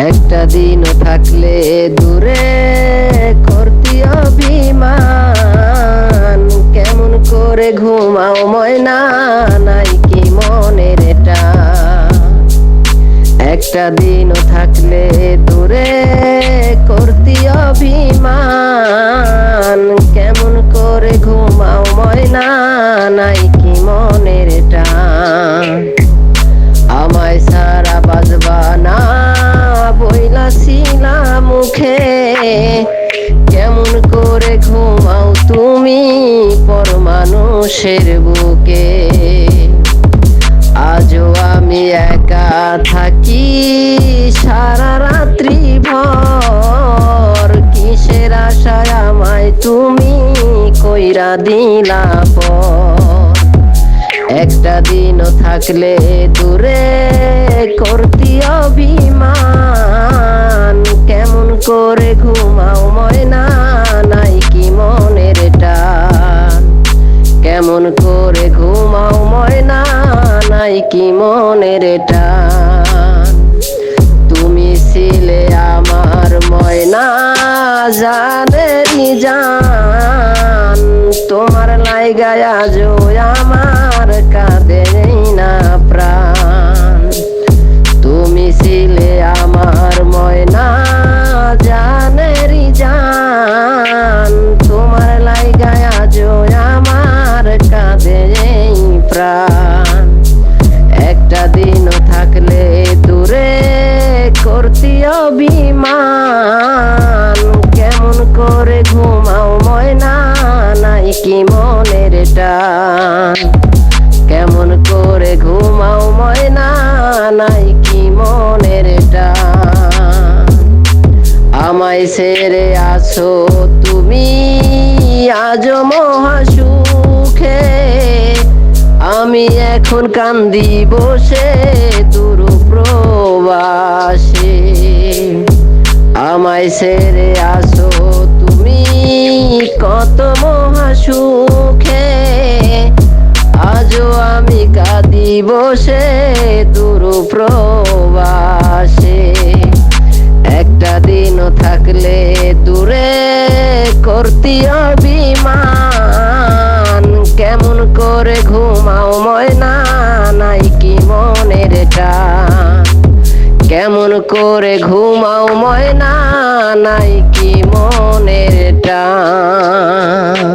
একটা দিনও থাকলে দূরে করতি অভিমান, কেমন করে ঘুমাও ময়না, নাই কি মনের টান? একটা দিনও থাকলে দূরে করতি অভিমান, কেমন করে ঘুমাও ময়না, নাই কি মনের টান? আমায় সারা বাজবা না বইলাছিলা মুখে, কেমন করে ঘুমাও তুমি পর মানুষের বুকে? আজও আমি একা থাকি সারা রাত্রি ভর, কিসের আশায় আমায় তুমি কইরা দিলা পর? একটা দিনও থাকলে দূরে করতি অভিমান, কেমন করে ঘুমাও ময়না, নাই কি মনের টান? কেমন করে ঘুমাও ময়না, নাই কি মনের টান? তুমি ছিলে আমার ময়না জানেরি জান, তোমার লাইগায় আজও আমার কাঁদে না প্রাণ। তুমি ছিলে আমার ময়না জানেরি জান, তোমার লাইগায় আজও আমার কাঁদে প্রাণ। একটা দিনও থাকলে দূরে করতি অভিমান, কেমন করে ঘুমাও ময়না, নাই কি মনের টান? কেমন করে ঘুমাও ময়না, নাই কি মনের টান? আমায় ছেড়ে আছো তুমি আজও মহা সুখে, আমি এখন কান্দি বসে দূর প্রবাসে। আমায় ছেড়ে আসো তুমি কত মহা সুখে, আজও আমি কাঁদি বসে দূর প্রবাসে। একটা দিনও থাকলে দূরে করতি অভিমান, কেমন করে ঘুমাও ময়না, নাই কি মনের টান? কেমন করে ঘুমাও ময়না, নাই কি মনের টান?